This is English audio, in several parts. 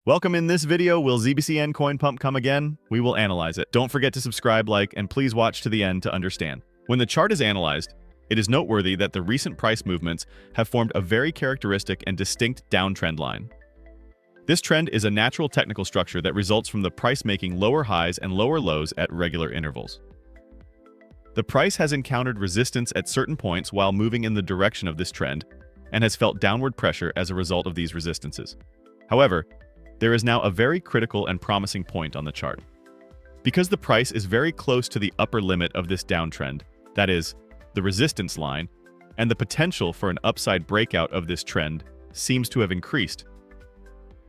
Welcome. In this video, will ZBCN coin pump come again? We will analyze it. Don't forget to subscribe, like, and please watch to the end to understand. When the chart is analyzed, it is noteworthy that the recent price movements have formed a very characteristic and distinct downtrend line. This trend is a natural technical structure that results from the price making lower highs and lower lows at regular intervals. The price has encountered resistance at certain points while moving in the direction of this trend and has felt downward pressure as a result of these resistances. However, there is now a very critical and promising point on the chart. Because the price is very close to the upper limit of this downtrend, that is, the resistance line, and the potential for an upside breakout of this trend seems to have increased.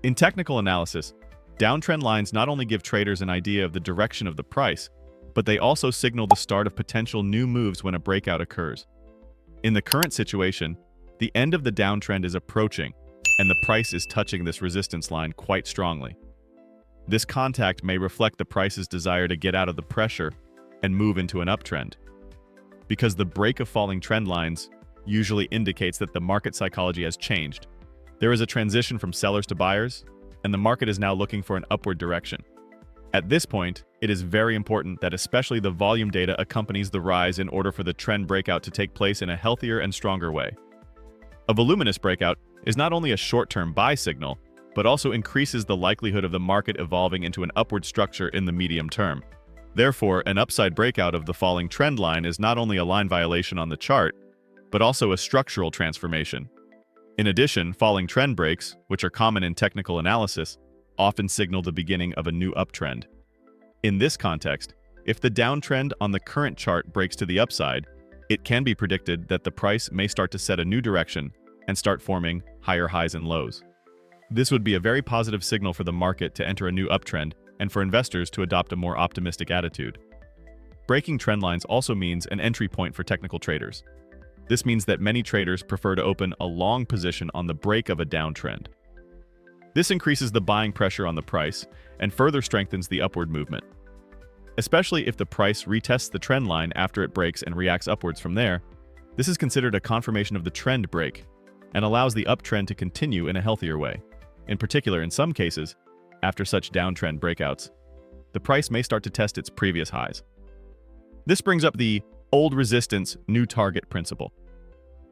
In technical analysis, downtrend lines not only give traders an idea of the direction of the price, but they also signal the start of potential new moves when a breakout occurs. In the current situation, the end of the downtrend is approaching, and the price is touching this resistance line quite strongly. This contact may reflect the price's desire to get out of the pressure and move into an uptrend. Because the break of falling trend lines usually indicates that the market psychology has changed. There is a transition from sellers to buyers, and the market is now looking for an upward direction. At this point, it is very important that especially the volume data accompanies the rise in order for the trend breakout to take place in a healthier and stronger way. A voluminous breakout is not only a short-term buy signal, but also increases the likelihood of the market evolving into an upward structure in the medium term. Therefore, an upside breakout of the falling trend line is not only a line violation on the chart, but also a structural transformation. In addition, falling trend breaks, which are common in technical analysis, often signal the beginning of a new uptrend. In this context, if the downtrend on the current chart breaks to the upside, it can be predicted that the price may start to set a new direction and start forming higher highs and lows. This would be a very positive signal for the market to enter a new uptrend and for investors to adopt a more optimistic attitude. Breaking trend lines also means an entry point for technical traders. This means that many traders prefer to open a long position on the break of a downtrend. This increases the buying pressure on the price and further strengthens the upward movement. Especially if the price retests the trend line after it breaks and reacts upwards from there, this is considered a confirmation of the trend break and allows the uptrend to continue in a healthier way. In particular, in some cases, after such downtrend breakouts, the price may start to test its previous highs. This brings up the old resistance, new target principle.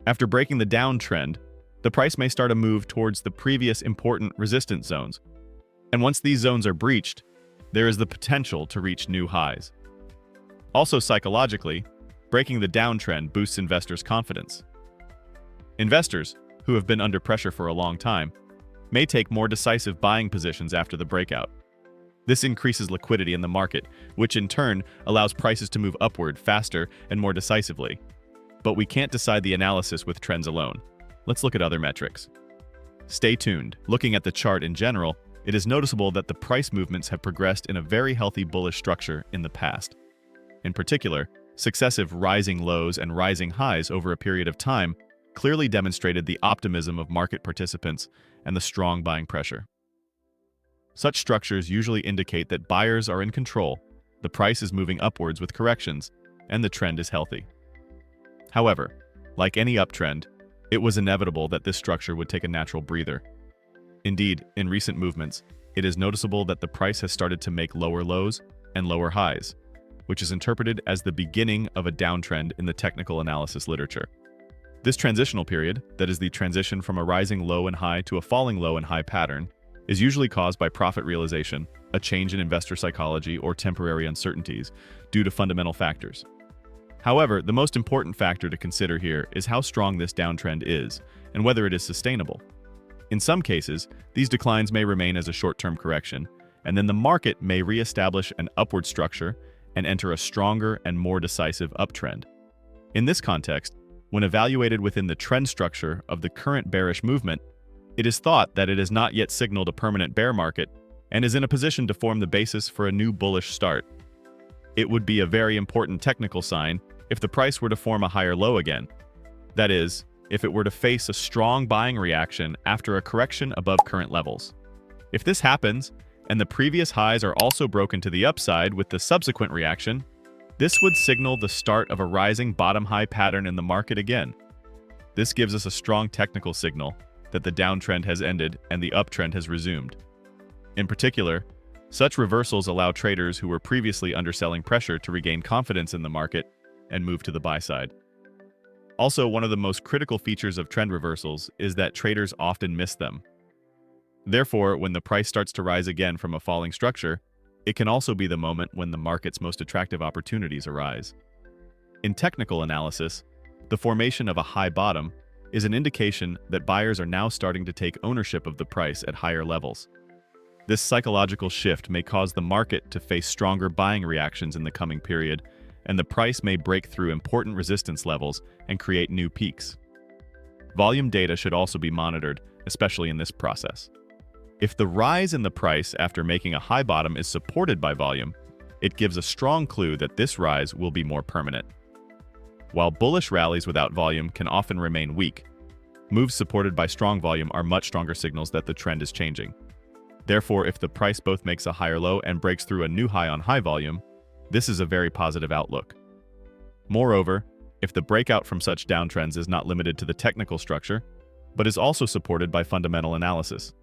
After breaking the downtrend, the price may start a move towards the previous important resistance zones. And once these zones are breached, there is the potential to reach new highs. Also psychologically, breaking the downtrend boosts investors' confidence. Investors, who have been under pressure for a long time, may take more decisive buying positions after the breakout. This increases liquidity in the market, which in turn allows prices to move upward faster and more decisively. But we can't decide the analysis with trends alone. Let's look at other metrics. Stay tuned. Looking at the chart in general, it is noticeable that the price movements have progressed in a very healthy bullish structure in the past. In particular, successive rising lows and rising highs over a period of time clearly demonstrated the optimism of market participants and the strong buying pressure. Such structures usually indicate that buyers are in control, the price is moving upwards with corrections, and the trend is healthy. However, like any uptrend, it was inevitable that this structure would take a natural breather. Indeed, in recent movements, it is noticeable that the price has started to make lower lows and lower highs, which is interpreted as the beginning of a downtrend in the technical analysis literature. This transitional period, that is the transition from a rising low and high to a falling low and high pattern, is usually caused by profit realization, a change in investor psychology, or temporary uncertainties due to fundamental factors. However, the most important factor to consider here is how strong this downtrend is and whether it is sustainable. In some cases, these declines may remain as a short-term correction, and then the market may re-establish an upward structure and enter a stronger and more decisive uptrend. In this context, when evaluated within the trend structure of the current bearish movement, it is thought that it has not yet signaled a permanent bear market and is in a position to form the basis for a new bullish start. It would be a very important technical sign if the price were to form a higher low again. That is, if it were to face a strong buying reaction after a correction above current levels. If this happens, and the previous highs are also broken to the upside with the subsequent reaction, this would signal the start of a rising bottom-high pattern in the market again. This gives us a strong technical signal that the downtrend has ended and the uptrend has resumed. In particular, such reversals allow traders who were previously underselling pressure to regain confidence in the market and move to the buy side. Also, one of the most critical features of trend reversals is that traders often miss them. Therefore, when the price starts to rise again from a falling structure, it can also be the moment when the market's most attractive opportunities arise. In technical analysis, the formation of a high bottom is an indication that buyers are now starting to take ownership of the price at higher levels. This psychological shift may cause the market to face stronger buying reactions in the coming period, and the price may break through important resistance levels and create new peaks. Volume data should also be monitored, especially in this process. If the rise in the price after making a high bottom is supported by volume, it gives a strong clue that this rise will be more permanent. While bullish rallies without volume can often remain weak, moves supported by strong volume are much stronger signals that the trend is changing. Therefore, if the price both makes a higher low and breaks through a new high on high volume, this is a very positive outlook. Moreover, if the breakout from such downtrends is not limited to the technical structure, but is also supported by fundamental analysis,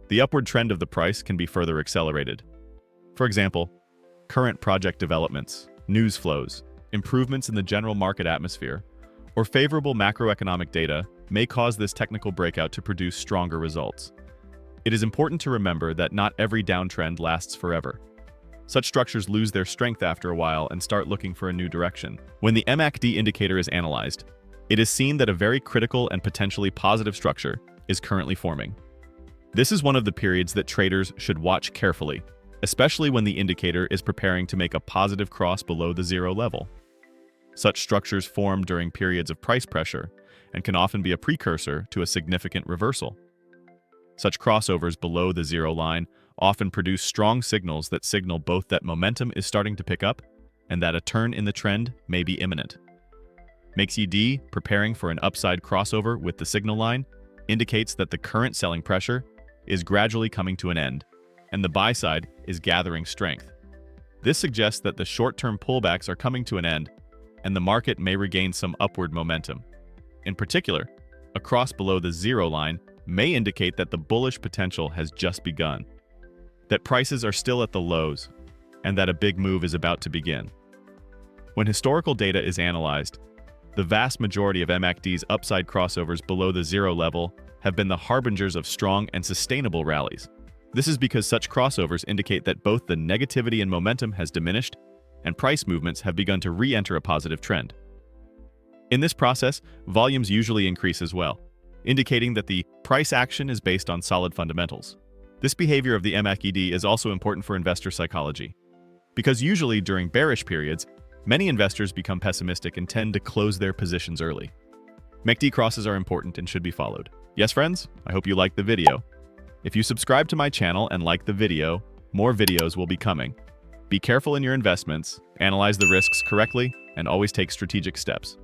the upward trend of the price can be further accelerated. For example, current project developments, news flows, improvements in the general market atmosphere, or favorable macroeconomic data may cause this technical breakout to produce stronger results. It is important to remember that not every downtrend lasts forever. Such structures lose their strength after a while and start looking for a new direction. When the MACD indicator is analyzed, it is seen that a very critical and potentially positive structure is currently forming. This is one of the periods that traders should watch carefully, especially when the indicator is preparing to make a positive cross below the zero level. Such structures form during periods of price pressure and can often be a precursor to a significant reversal. Such crossovers below the zero line often produce strong signals that signal both that momentum is starting to pick up and that a turn in the trend may be imminent. MACD preparing for an upside crossover with the signal line indicates that the current selling pressure is gradually coming to an end, and the buy side is gathering strength. This suggests that the short-term pullbacks are coming to an end, and the market may regain some upward momentum. In particular, a cross below the zero line may indicate that the bullish potential has just begun, that prices are still at the lows, and that a big move is about to begin. When historical data is analyzed, the vast majority of MACD's upside crossovers below the zero level have been the harbingers of strong and sustainable rallies. This is because such crossovers indicate that both the negativity and momentum has diminished and price movements have begun to re-enter a positive trend. In this process, volumes usually increase as well, indicating that the price action is based on solid fundamentals. This behavior of the MACD is also important for investor psychology, because usually during bearish periods, many investors become pessimistic and tend to close their positions early. MACD crosses are important and should be followed. Yes, friends, I hope you liked the video. If you subscribe to my channel and like the video, more videos will be coming. Be careful in your investments, analyze the risks correctly, and always take strategic steps.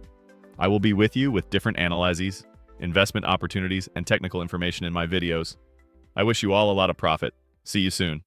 I will be with you with different analyses, investment opportunities, and technical information in my videos. I wish you all a lot of profit. See you soon.